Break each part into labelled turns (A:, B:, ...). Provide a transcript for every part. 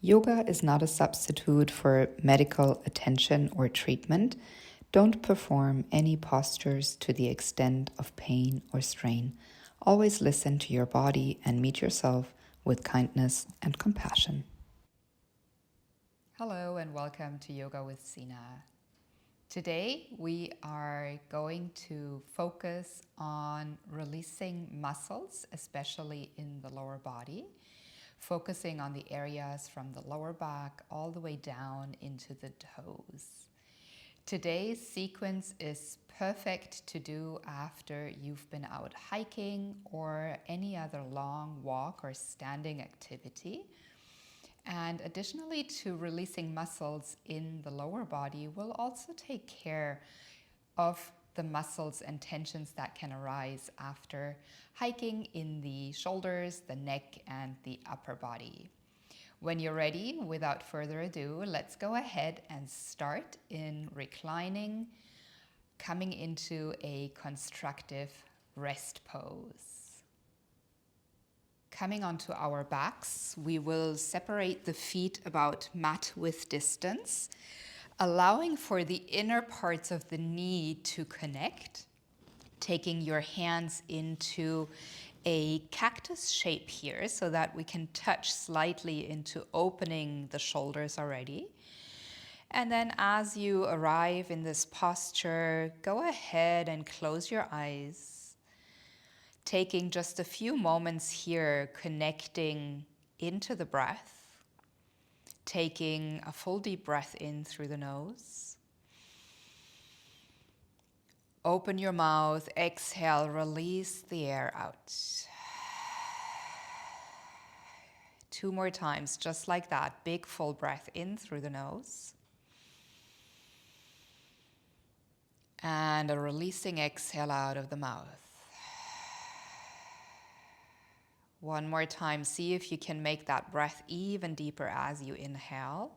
A: Yoga is not a substitute for medical attention or treatment. Don't perform any postures to the extent of pain or strain. Always listen to your body and meet yourself with kindness and compassion. Hello and welcome to Yoga with Sinak. Today we are going to focus on releasing muscles, especially in the lower body, focusing on the areas from the lower back all the way down into the toes. Today's sequence is perfect to do after you've been out hiking or any other long walk or standing activity. And additionally to releasing muscles in the lower body, will also take care of the muscles and tensions that can arise after hiking in the shoulders, the neck, and the upper body. When you're ready, without further ado, let's go ahead and start in reclining, coming into a constructive rest pose. Coming onto our backs, we will separate the feet about mat width distance, allowing for the inner parts of the knee to connect, taking your hands into a cactus shape here so that we can touch slightly into opening the shoulders already. And then as you arrive in this posture, go ahead and close your eyes. Taking just a few moments here, connecting into the breath, taking a full deep breath in through the nose. Open your mouth, exhale, release the air out. 2 more times, just like that. Big full breath in through the nose. And a releasing exhale out of the mouth. 1 more time, see if you can make that breath even deeper as you inhale,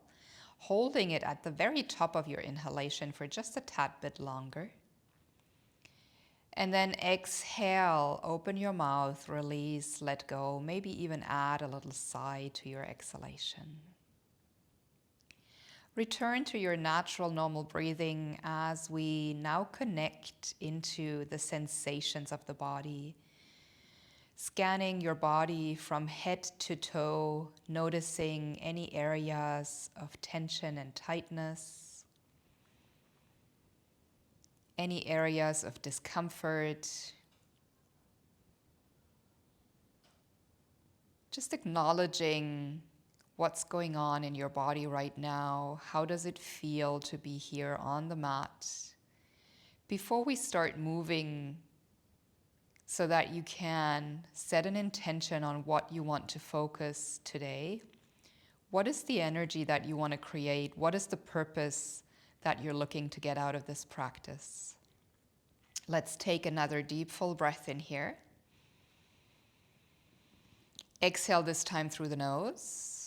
A: holding it at the very top of your inhalation for just a tad bit longer. And then exhale, open your mouth, release, let go, maybe even add a little sigh to your exhalation. Return to your natural, normal breathing as we now connect into the sensations of the body. Scanning your body from head to toe, noticing any areas of tension and tightness, any areas of discomfort. Just acknowledging what's going on in your body right now. How does it feel to be here on the mat? Before we start moving, so that you can set an intention on what you want to focus today. What is the energy that you want to create? What is the purpose that you're looking to get out of this practice? Let's take another deep, full breath in here. Exhale this time through the nose.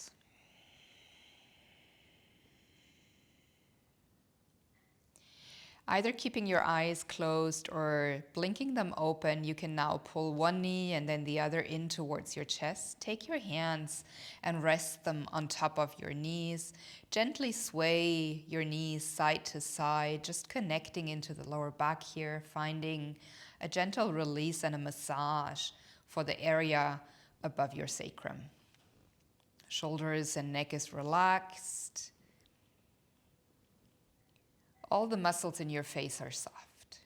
A: Either keeping your eyes closed or blinking them open, you can now pull one knee and then the other in towards your chest. Take your hands and rest them on top of your knees. Gently sway your knees side to side, just connecting into the lower back here, finding a gentle release and a massage for the area above your sacrum. Shoulders and neck is relaxed. All the muscles in your face are soft.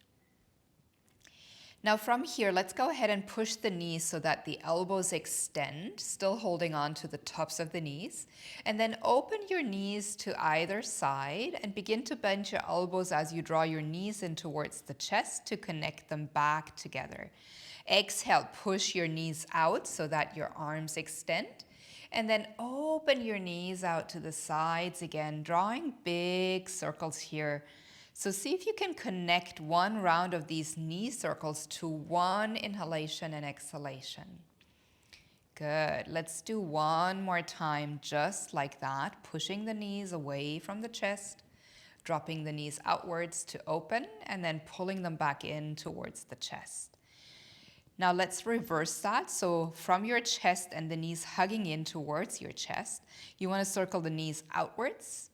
A: Now from here, let's go ahead and push the knees so that the elbows extend, still holding on to the tops of the knees. And then open your knees to either side and begin to bend your elbows as you draw your knees in towards the chest to connect them back together. Exhale, push your knees out so that your arms extend. And then open your knees out to the sides again, drawing big circles here. So see if you can connect one round of these knee circles to one inhalation and exhalation. Good. Let's do one more time just like that, pushing the knees away from the chest, dropping the knees outwards to open, and then pulling them back in towards the chest. Now let's reverse that. So from your chest and the knees hugging in towards your chest, you want to circle the knees outwards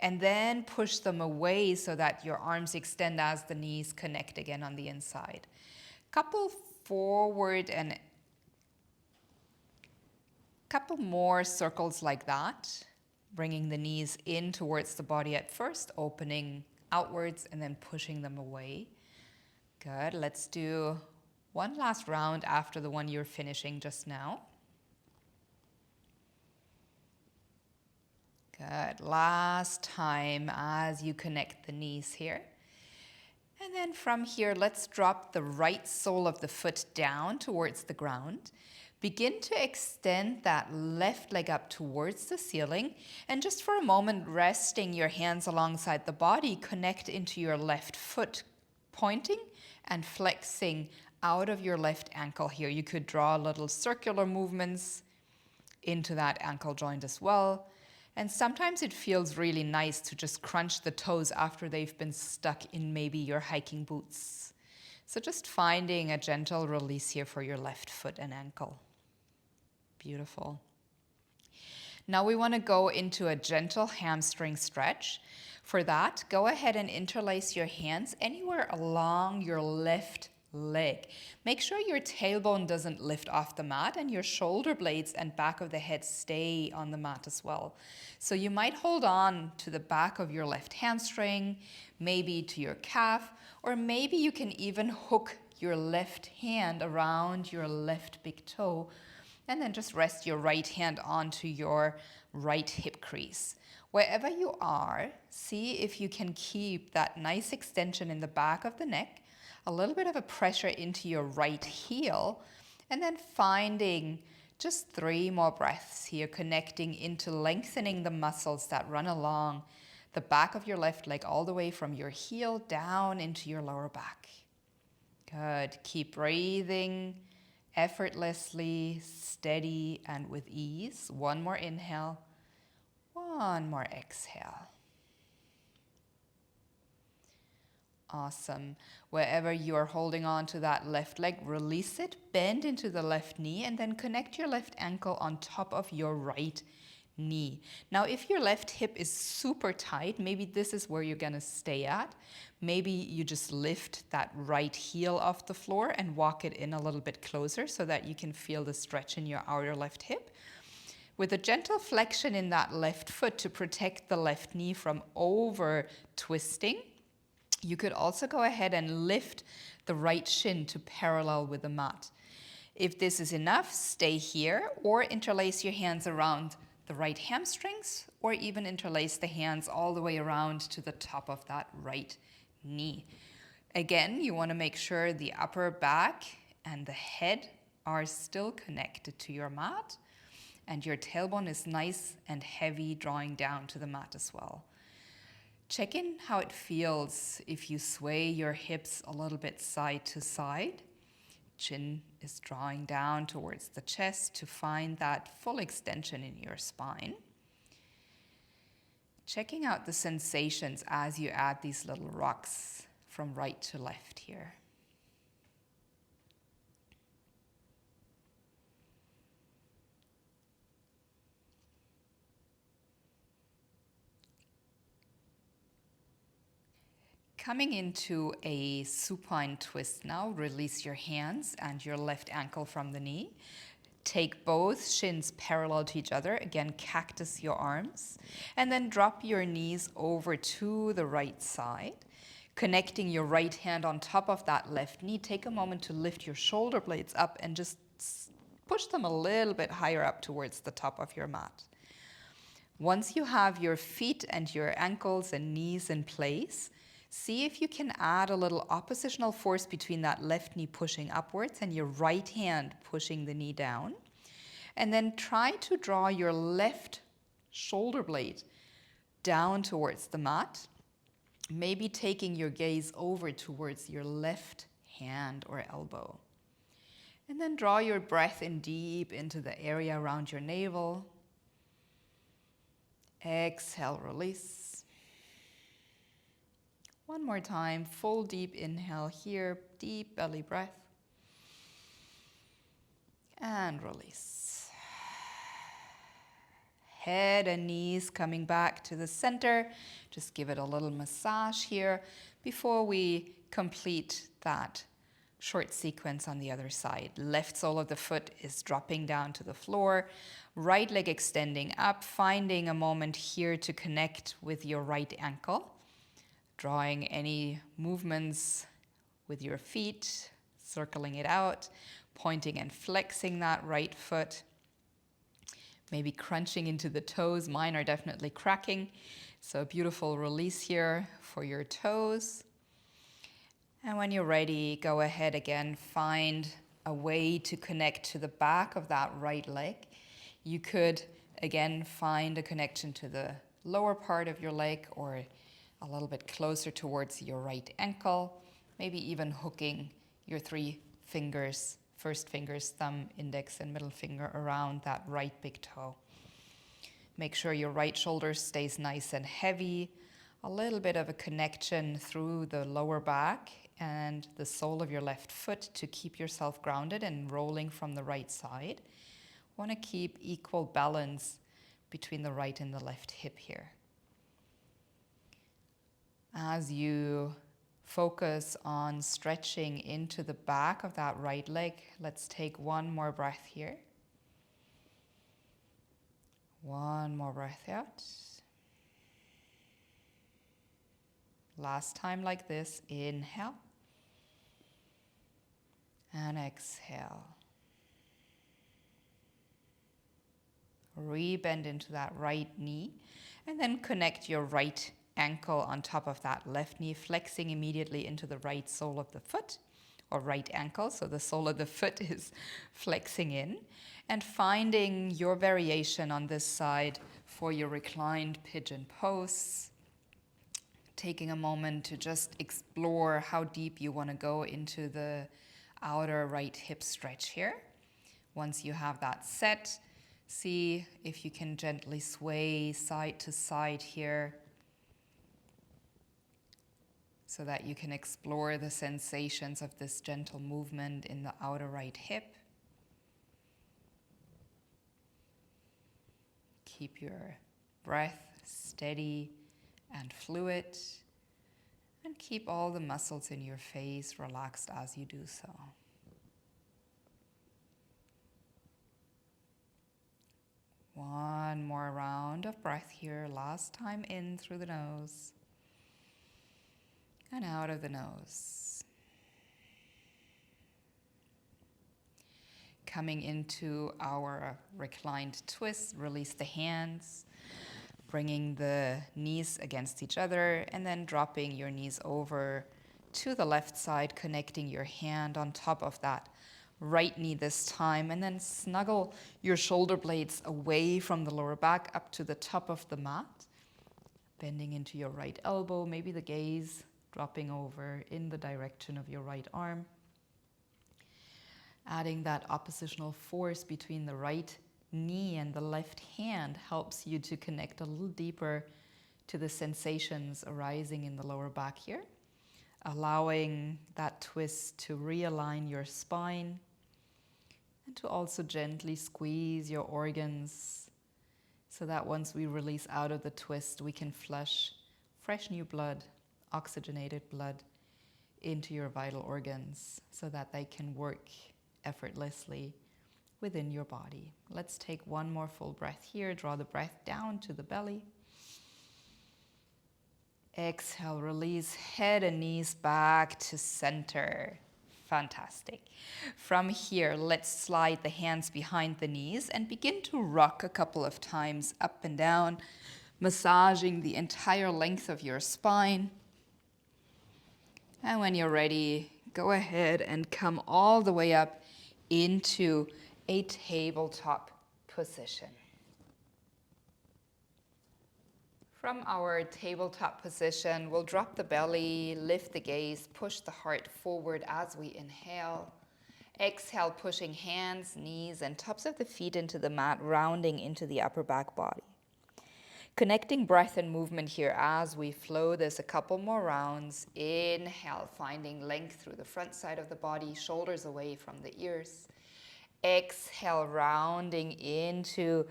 A: and then push them away so that your arms extend as the knees connect again on the inside. Couple forward and couple more circles like that, bringing the knees in towards the body at first, opening outwards and then pushing them away. Good. Let's do one last round after the one you're finishing just now. Good. Last time as you connect the knees here. And then from here, let's drop the right sole of the foot down towards the ground. Begin to extend that left leg up towards the ceiling. And just for a moment, resting your hands alongside the body, connect into your left foot, pointing and flexing out of your left ankle here. You could draw little circular movements into that ankle joint as well. And sometimes it feels really nice to just crunch the toes after they've been stuck in maybe your hiking boots. So just finding a gentle release here for your left foot and ankle. Beautiful. Now we want to go into a gentle hamstring stretch. For that, go ahead and interlace your hands anywhere along your left leg. Make sure your tailbone doesn't lift off the mat and your shoulder blades and back of the head stay on the mat as well. So you might hold on to the back of your left hamstring, maybe to your calf, or maybe you can even hook your left hand around your left big toe and then just rest your right hand onto your right hip crease. Wherever you are, see if you can keep that nice extension in the back of the neck, a little bit of a pressure into your right heel, and then finding just 3 more breaths here, connecting into lengthening the muscles that run along the back of your left leg all the way from your heel down into your lower back. Good. Keep breathing effortlessly, steady, and with ease. One more inhale. One more exhale. Awesome. Wherever you are holding on to that left leg, release it, bend into the left knee, and then connect your left ankle on top of your right knee. Now, if your left hip is super tight, maybe this is where you're gonna stay at. Maybe you just lift that right heel off the floor and walk it in a little bit closer so that you can feel the stretch in your outer left hip. With a gentle flexion in that left foot to protect the left knee from over twisting, you could also go ahead and lift the right shin to parallel with the mat. If this is enough, stay here or interlace your hands around the right hamstrings or even interlace the hands all the way around to the top of that right knee. Again, you want to make sure the upper back and the head are still connected to your mat and your tailbone is nice and heavy drawing down to the mat as well. Check in how it feels if you sway your hips a little bit side to side. Chin is drawing down towards the chest to find that full extension in your spine. Checking out the sensations as you add these little rocks from right to left here. Coming into a supine twist now, release your hands and your left ankle from the knee. Take both shins parallel to each other. Again, cactus your arms. And then drop your knees over to the right side. Connecting your right hand on top of that left knee. Take a moment to lift your shoulder blades up and just push them a little bit higher up towards the top of your mat. Once you have your feet and your ankles and knees in place, see if you can add a little oppositional force between that left knee pushing upwards and your right hand pushing the knee down. And then try to draw your left shoulder blade down towards the mat, maybe taking your gaze over towards your left hand or elbow. And then draw your breath in deep into the area around your navel. Exhale, release. One more time, full deep inhale here, deep belly breath. And release. Head and knees coming back to the center. Just give it a little massage here before we complete that short sequence on the other side. Left sole of the foot is dropping down to the floor. Right leg extending up, finding a moment here to connect with your right ankle. Drawing any movements with your feet, circling it out, pointing and flexing that right foot. Maybe crunching into the toes. Mine are definitely cracking. So a beautiful release here for your toes. And when you're ready, go ahead again, find a way to connect to the back of that right leg. You could, again, find a connection to the lower part of your leg or a little bit closer towards your right ankle, maybe even hooking your 3 fingers, first fingers, thumb, index, and middle finger around that right big toe. Make sure your right shoulder stays nice and heavy, a little bit of a connection through the lower back and the sole of your left foot to keep yourself grounded and rolling from the right side. Want to keep equal balance between the right and the left hip here. As you focus on stretching into the back of that right leg, let's take one more breath here. One more breath out. Last time like this, inhale and exhale. Rebend into that right knee and then connect your right ankle on top of that left knee, flexing immediately into the right sole of the foot or right ankle. So the sole of the foot is flexing in and finding your variation on this side for your reclined pigeon pose. Taking a moment to just explore how deep you want to go into the outer right hip stretch here. Once you have that set, see if you can gently sway side to side here so that you can explore the sensations of this gentle movement in the outer right hip. Keep your breath steady and fluid, and keep all the muscles in your face relaxed as you do so. One more round of breath here. Last time in through the nose and out of the nose. Coming into our reclined twist, release the hands, bringing the knees against each other and then dropping your knees over to the left side, connecting your hand on top of that right knee this time, and then snuggle your shoulder blades away from the lower back up to the top of the mat, bending into your right elbow, maybe the gaze dropping over in the direction of your right arm. Adding that oppositional force between the right knee and the left hand helps you to connect a little deeper to the sensations arising in the lower back here, allowing that twist to realign your spine and to also gently squeeze your organs so that once we release out of the twist, we can flush fresh new blood, oxygenated blood into your vital organs so that they can work effortlessly within your body. Let's take one more full breath here. Draw the breath down to the belly. Exhale, release head and knees back to center. Fantastic. From here, let's slide the hands behind the knees and begin to rock a couple of times up and down, massaging the entire length of your spine. And when you're ready, go ahead and come all the way up into a tabletop position. From our tabletop position, we'll drop the belly, lift the gaze, push the heart forward as we inhale. Exhale, pushing hands, knees, and tops of the feet into the mat, rounding into the upper back body. Connecting breath and movement here as we flow this a couple more rounds. Inhale, finding length through the front side of the body, shoulders away from the ears. Exhale, rounding into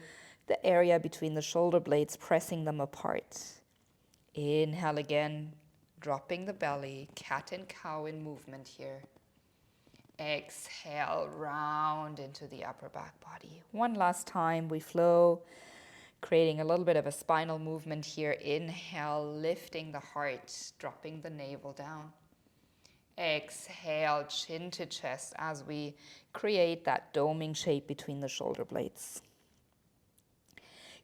A: the area between the shoulder blades, pressing them apart. Inhale again, dropping the belly, cat and cow in movement here. Exhale, round into the upper back body. One last time, we flow, creating a little bit of a spinal movement here. Inhale, lifting the heart, dropping the navel down. Exhale, chin to chest as we create that doming shape between the shoulder blades.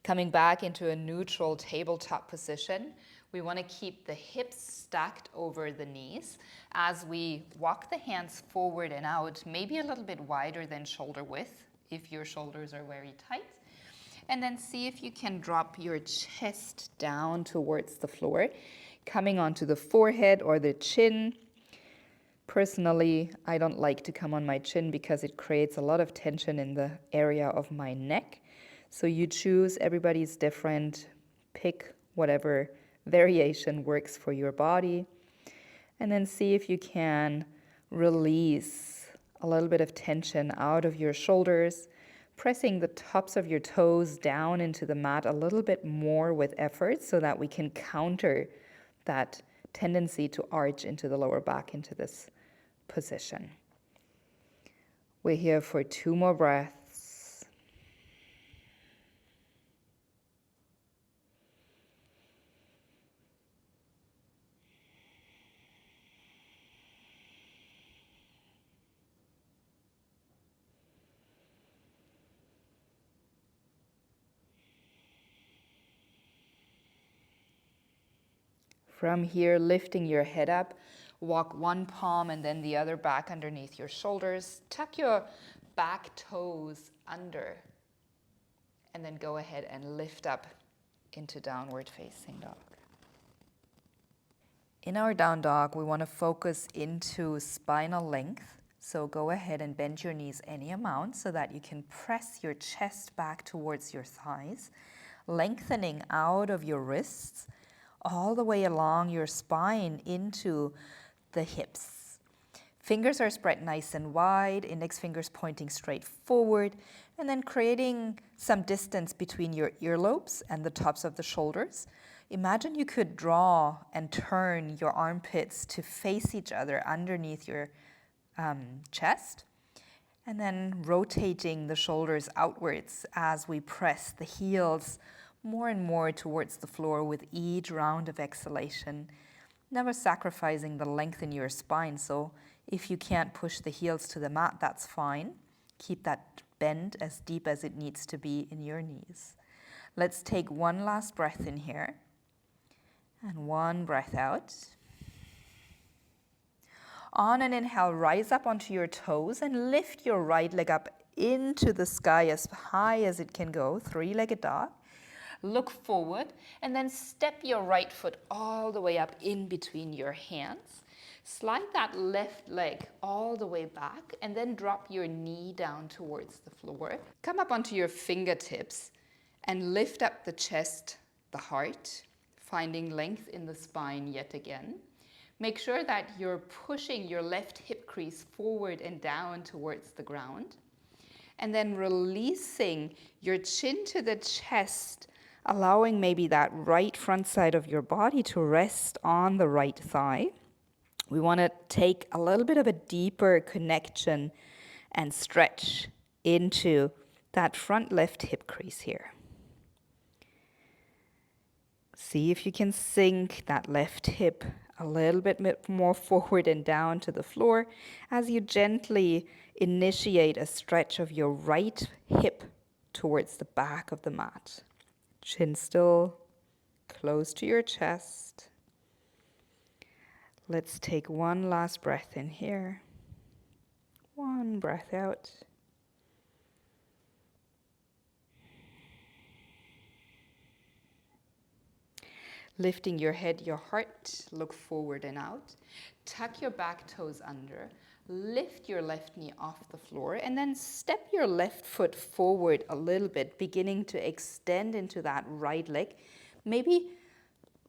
A: Coming back into a neutral tabletop position, we want to keep the hips stacked over the knees as we walk the hands forward and out, maybe a little bit wider than shoulder width if your shoulders are very tight. And then see if you can drop your chest down towards the floor, coming onto the forehead or the chin. Personally, I don't like to come on my chin because it creates a lot of tension in the area of my neck. So you choose, everybody's different, pick whatever variation works for your body. And then see if you can release a little bit of tension out of your shoulders, pressing the tops of your toes down into the mat a little bit more with effort so that we can counter that tendency to arch into the lower back into this position. We're here for 2 more breaths. From here, lifting your head up, walk one palm and then the other back underneath your shoulders. Tuck your back toes under, and then go ahead and lift up into downward facing dog. In our down dog, we want to focus into spinal length. So go ahead and bend your knees any amount so that you can press your chest back towards your thighs, lengthening out of your wrists all the way along your spine into the hips. Fingers are spread nice and wide, index fingers pointing straight forward, and then creating some distance between your earlobes and the tops of the shoulders. Imagine you could draw and turn your armpits to face each other underneath your chest, and then rotating the shoulders outwards as we press the heels more and more towards the floor with each round of exhalation, never sacrificing the length in your spine. So if you can't push the heels to the mat, that's fine. Keep that bend as deep as it needs to be in your knees. Let's take one last breath in here and one breath out. On an inhale, rise up onto your toes and lift your right leg up into the sky as high as it can go, 3-legged dog. Look forward and then step your right foot all the way up in between your hands. Slide that left leg all the way back and then drop your knee down towards the floor. Come up onto your fingertips and lift up the chest, the heart, finding length in the spine yet again. Make sure that you're pushing your left hip crease forward and down towards the ground. And then releasing your chin to the chest, allowing maybe that right front side of your body to rest on the right thigh. We want to take a little bit of a deeper connection and stretch into that front left hip crease here. See if you can sink that left hip a little bit more forward and down to the floor as you gently initiate a stretch of your right hip towards the back of the mat. Chin still close to your chest. Let's take one last breath in here. One breath out. Lifting your head, your heart, look forward and out. Tuck your back toes under. Lift your left knee off the floor and then step your left foot forward a little bit, beginning to extend into that right leg. Maybe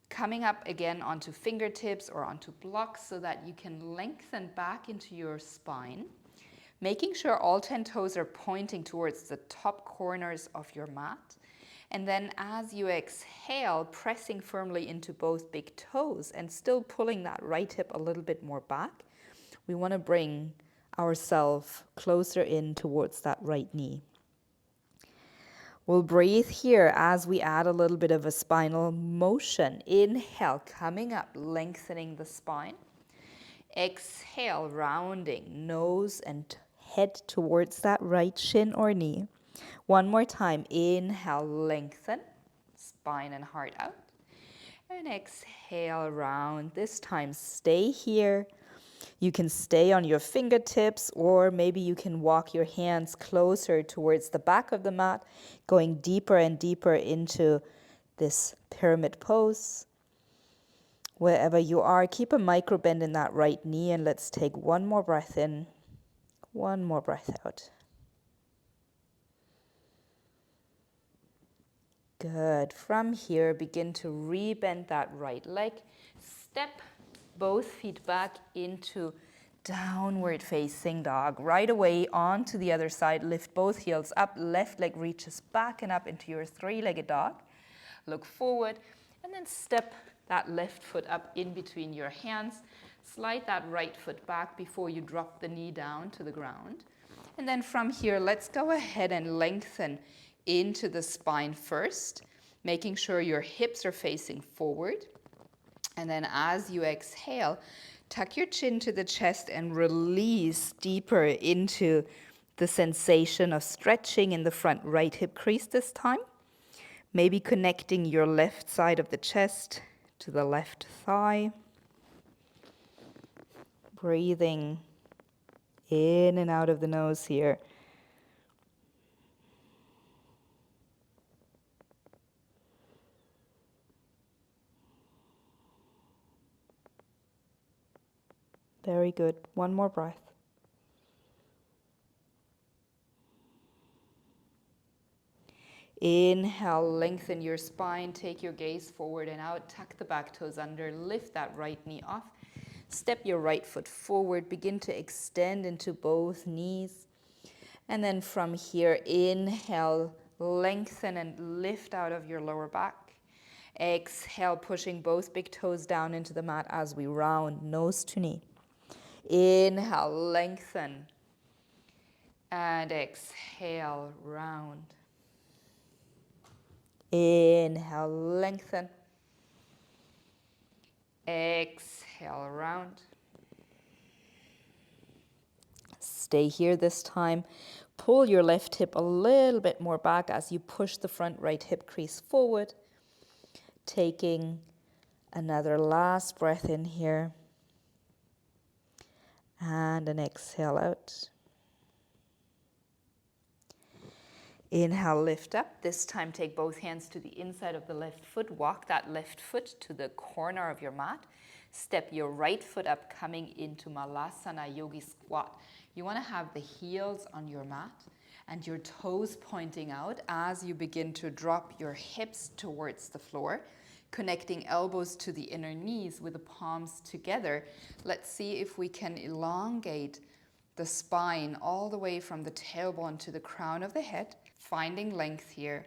A: coming up again onto fingertips or onto blocks so that you can lengthen back into your spine. making sure all 10 toes are pointing towards the top corners of your mat. And then as you exhale, pressing firmly into both big toes and still pulling that right hip a little bit more back, we want to bring ourselves closer in towards that right knee. We'll breathe here as we add a little bit of a spinal motion. Inhale, coming up, lengthening the spine. Exhale, rounding nose and head towards that right shin or knee. One more time. Inhale, lengthen, spine and heart out. And exhale, round. This time, stay here. You can stay on your fingertips, or maybe you can walk your hands closer towards the back of the mat, going deeper and deeper into this pyramid pose. Wherever you are, keep a micro bend in that right knee, and let's take one more breath in, one more breath out. Good. From here, begin to rebend that right leg. Step both feet back into downward facing dog. Right away onto the other side. Lift both heels up. Left leg reaches back and up into your three-legged dog. Look forward and then step that left foot up in between your hands. Slide that right foot back before you drop the knee down to the ground. And then from here, let's go ahead and lengthen into the spine first, making sure your hips are facing forward. And then as you exhale, tuck your chin to the chest and release deeper into the sensation of stretching in the front right hip crease this time. Maybe connecting your left side of the chest to the left thigh. Breathing in and out of the nose here. Very good. One more breath. Inhale, lengthen your spine, take your gaze forward and out, tuck the back toes under, lift that right knee off, step your right foot forward, begin to extend into both knees. And then from here, inhale, lengthen and lift out of your lower back. Exhale, pushing both big toes down into the mat as we round nose to knee. Inhale, lengthen. And exhale, round. Inhale, lengthen. Exhale, round. Stay here this time. Pull your left hip a little bit more back as you push the front right hip crease forward. Taking another last breath in here. And an exhale out. Inhale, lift up. This time take both hands to the inside of the left foot. Walk that left foot to the corner of your mat. Step your right foot up, coming into Malasana Yogi Squat. You want to have the heels on your mat and your toes pointing out as you begin to drop your hips towards the floor, connecting elbows to the inner knees with the palms together. Let's see if we can elongate the spine all the way from the tailbone to the crown of the head, finding length here,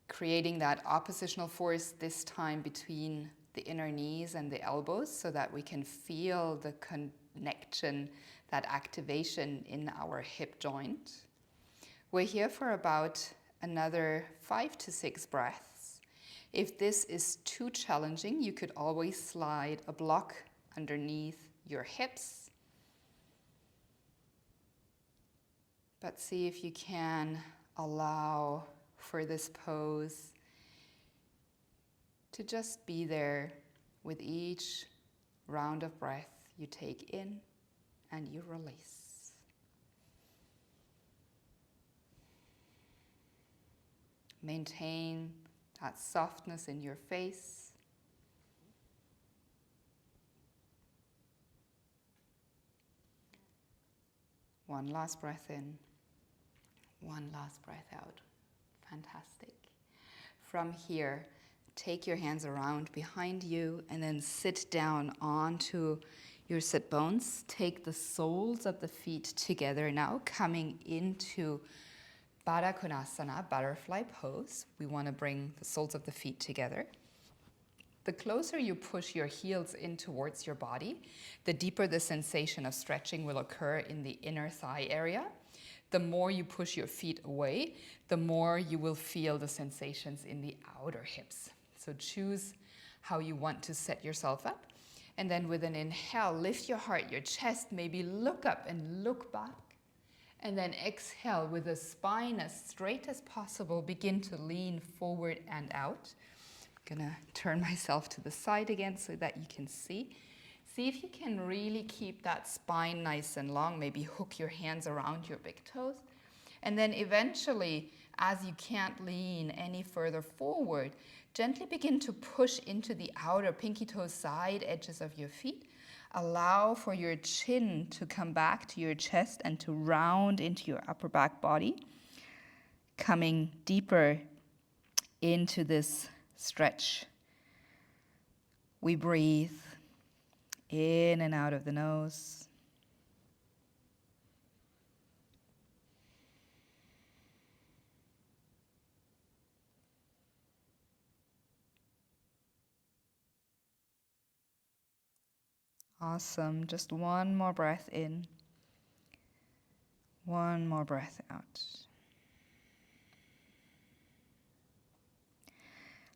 A: creating that oppositional force this time between the inner knees and the elbows so that we can feel the connection, that activation in our hip joint. We're here for about another 5 to 6 breaths. If this is too challenging, you could always slide a block underneath your hips. But see if you can allow for this pose to just be there with each round of breath you take in and you release. Maintain that softness in your face. One last breath in, one last breath out. Fantastic. From here, take your hands around behind you and then sit down onto your sit bones. Take the soles of the feet together now, coming into Baddha Konasana, butterfly pose. We want to bring the soles of the feet together. The closer you push your heels in towards your body, the deeper the sensation of stretching will occur in the inner thigh area. The more you push your feet away, the more you will feel the sensations in the outer hips. So choose how you want to set yourself up. And then with an inhale, lift your heart, your chest, maybe look up and look back. And then exhale with the spine as straight as possible. Begin to lean forward and out. I'm gonna turn myself to the side again so that you can see. See if you can really keep that spine nice and long. Maybe hook your hands around your big toes. And then eventually, as you can't lean any further forward, gently begin to push into the outer pinky toe side edges of your feet. Allow for your chin to come back to your chest and to round into your upper back body. Coming deeper into this stretch. We breathe in and out of the nose. Awesome. Just one more breath in. One more breath out.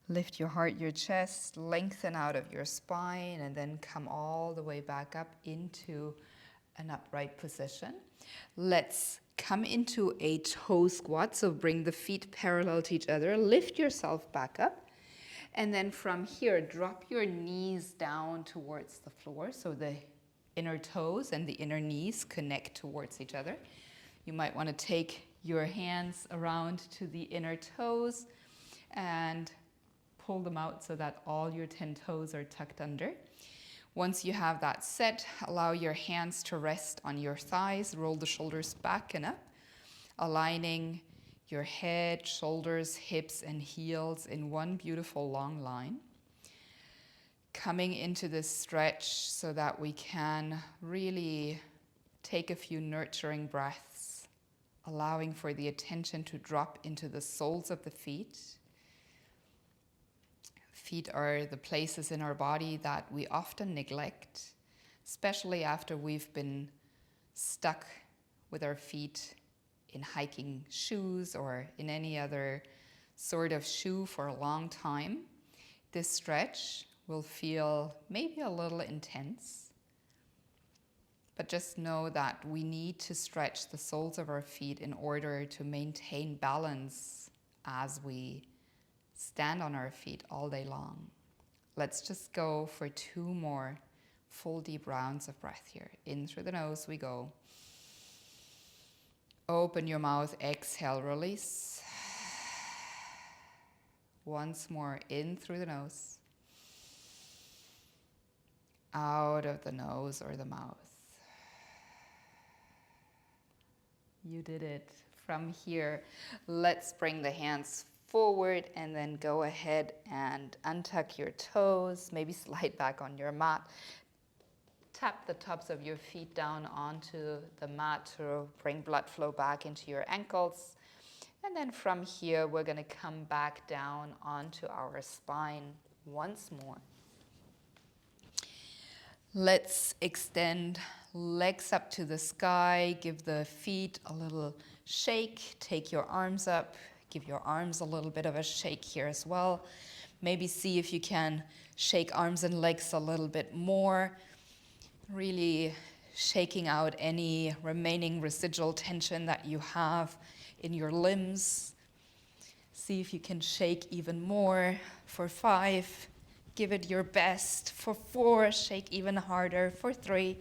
A: Lift your heart, your chest, lengthen out of your spine, and then come all the way back up into an upright position. Let's come into a toe squat. So bring the feet parallel to each other. Lift yourself back up. And then from here, drop your knees down towards the floor. So the inner toes and the inner knees connect towards each other. You might want to take your hands around to the inner toes and pull them out so that all your 10 toes are tucked under. Once you have that set, allow your hands to rest on your thighs. Roll the shoulders back and up, aligning your head, shoulders, hips, and heels in one beautiful long line. Coming into this stretch so that we can really take a few nurturing breaths, allowing for the attention to drop into the soles of the feet. Feet are the places in our body that we often neglect, especially after we've been stuck with our feet in hiking shoes or in any other sort of shoe for a long time. This stretch will feel maybe a little intense, but just know that we need to stretch the soles of our feet in order to maintain balance as we stand on our feet all day long. Let's just go for 2 more full deep rounds of breath here. In through the nose we go. Open your mouth, exhale, release. Once more, in through the nose. Out of the nose or the mouth. You did it. From here, let's bring the hands forward and then go ahead and untuck your toes. Maybe slide back on your mat. Tap the tops of your feet down onto the mat to bring blood flow back into your ankles. And then from here, we're going to come back down onto our spine once more. Let's extend legs up to the sky. Give the feet a little shake. Take your arms up. Give your arms a little bit of a shake here as well. Maybe see if you can shake arms and legs a little bit more. Really shaking out any remaining residual tension that you have in your limbs. See if you can shake even more. For 5, give it your best. For 4, shake even harder. For 3,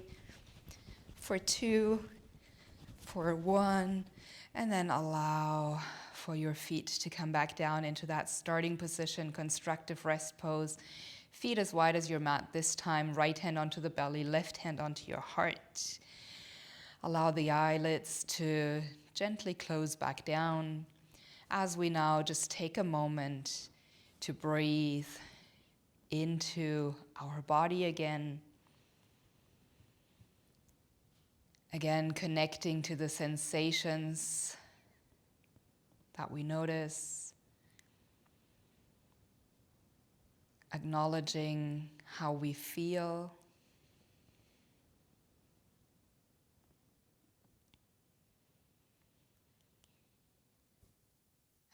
A: for 2, for 1, and then allow for your feet to come back down into that starting position, constructive rest pose. Feet as wide as your mat this time, right hand onto the belly, left hand onto your heart. Allow the eyelids to gently close back down as we now just take a moment to breathe into our body again. Again, connecting to the sensations that we notice, acknowledging how we feel.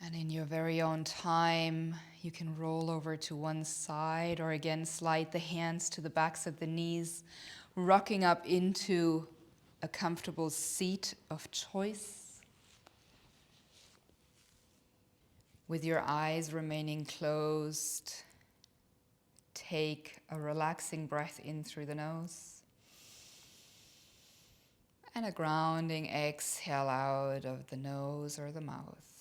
A: And in your very own time, you can roll over to one side or again slide the hands to the backs of the knees, rocking up into a comfortable seat of choice. With your eyes remaining closed, take a relaxing breath in through the nose and a grounding exhale out of the nose or the mouth.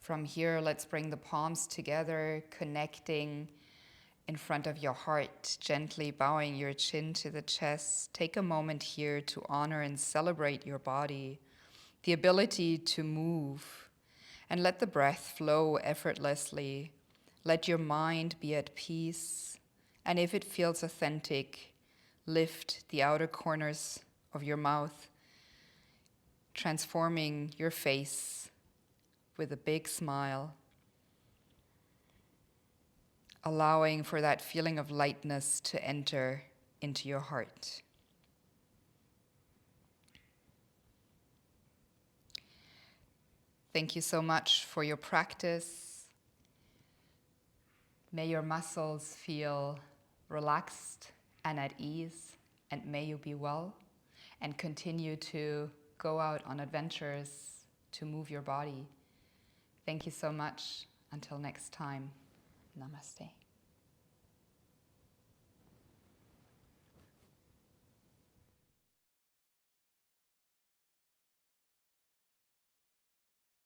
A: From here, let's bring the palms together, connecting in front of your heart, gently bowing your chin to the chest. Take a moment here to honor and celebrate your body, the ability to move, and let the breath flow effortlessly. Let your mind be at peace, and if it feels authentic, lift the outer corners of your mouth, transforming your face with a big smile, allowing for that feeling of lightness to enter into your heart. Thank you so much for your practice. May your muscles feel relaxed and at ease, and may you be well and continue to go out on adventures to move your body. Thank you so much. Until next time, namaste.